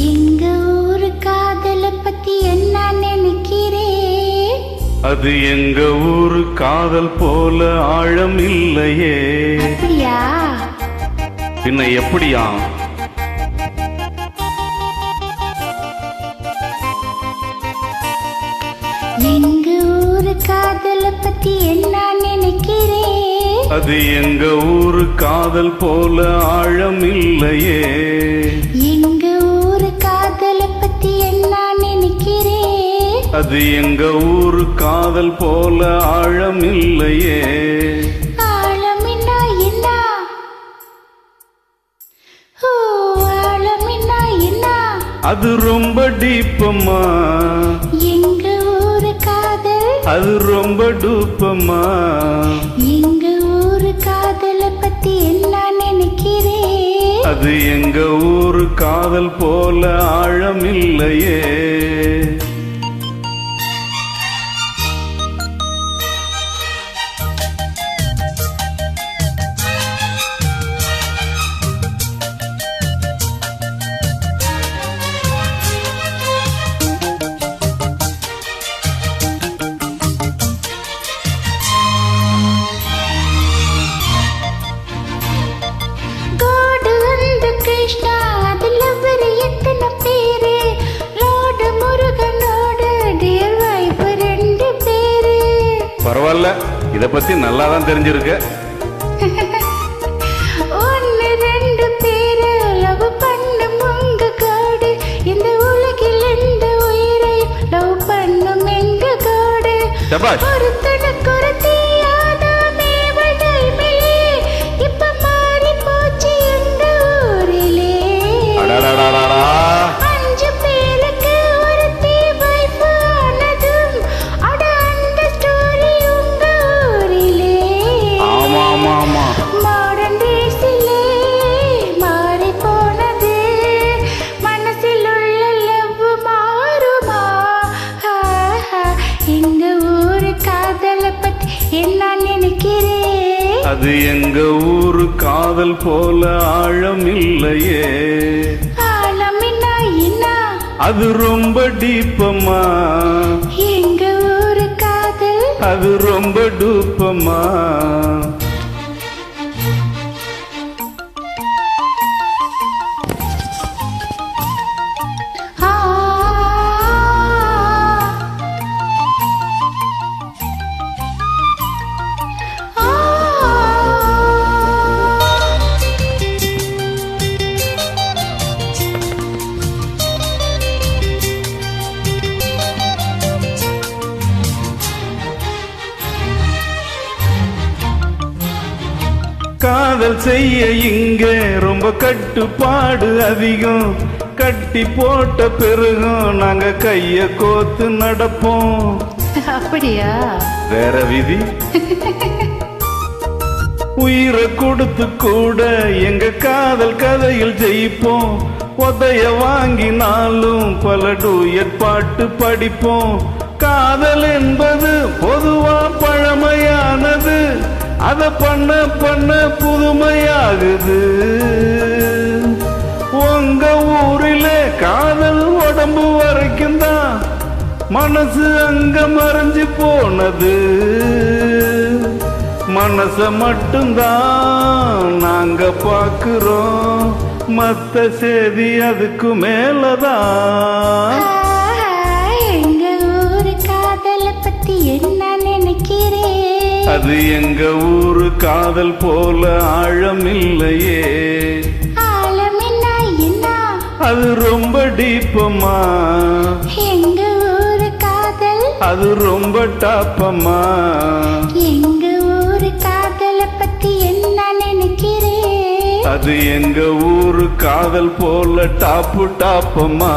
எங்க ஊரு காதல பத்தி என்ன நினைக்கிறே? அது எங்க ஊரு காதல் போல ஆழம் இல்லையே. அப்படியா? பின்ன எப்படியா? எங்க ஊரு காதல பத்தி என்ன நினைக்கிறே? அது எங்க ஊரு காதல் போல ஆழம் இல்லையே. எங்க ஊரு காதல பத்தி என்ன நினைக்கிறே? அது எங்க ஊரு காதல் போல ஆழம் இல்லையே. ஆழமின்னா என்ன? ஓ, ஆழமின்னா என்ன? அது ரொம்ப டீப்பம்மா. எங்க ஊரு காதல் அது ரொம்ப டூப்பம்மா. எங்க ஊரு காதல பத்தி என்ன நினைக்கிறே? அது எங்க ஊரு காதல் போல ஆழம் இல்லையே. பரவாயில்ல, இத பத்தி நல்லா தான் தெரிஞ்சிருக்க. ஒன்னு ரெண்டு பேரு லவ் பண்ணும் உங்க காடு, இந்த உலகில் எந்த உயிரை லவ் பண்ணும் எங்க காடு. ஒருத்தனுக்கு ஒரு தீயாதாமே வடைமிலே, இப்ப மாறி போச்சு எங்க ஊரிலே. அஞ்சு பேருக்கு ஒரு தீ வைப்பு ஆனதும், அட அந்த ஸ்டோரி உங்க ஊரிலே. மாடர்ன் டேஸிலே மாறி போனது, மனசில் உள்ள லவ் மாறுமா? எங்க ஊரு காதல பத்தி என்ன நினைக்கிறே? அது எங்க ஊரு காதல் போல ஆழம் இல்லையே. ஆழமின்னா என்ன? அது ரொம்ப டீப்பம்மா. எங்க ஊரு காதல் அது ரொம்ப டூப்பம்மா. காதல் செய்ய இங்க ரொம்ப கட்டுப்பாடு அதிகம். கட்டி போட்ட பிறகும் நாங்க கைய கோத்து நடப்போம். அப்படியா? வேற விதி? உயிரை கொடுத்து கூட எங்க காதல் கதையில் ஜெயிப்போம். உதைய வாங்கினாலும் பல டூயட் பாட்டு படிப்போம். காதல் என்பது பொதுவா பழமையானது, அத பண்ண பண்ண புதுமையாகுது. உங்க ஊரிலே காதல் உடம்பு வரைக்கும் தான், மனசு அங்க மறைஞ்சு போனது. மனச மட்டும்தான் நாங்க பாக்குறோம், மத்த செய்தி அதுக்கு மேலதான். எங்க ஊரு காதல பத்தி என்ன நினைக்கிறே? அது எங்க ஊரு காதல் போல ஆழம் இல்லையே. ஆழமின்னா என்ன? அது ரொம்ப டீப்பம்மா. எங்க ஊரு காதல் அது ரொம்ப டாப்பம்மா. எங்க ஊரு காதல பத்தி என்ன நினைக்கிறே? அது எங்க ஊரு காதல் போல டாப்பு டாப்பம்மா.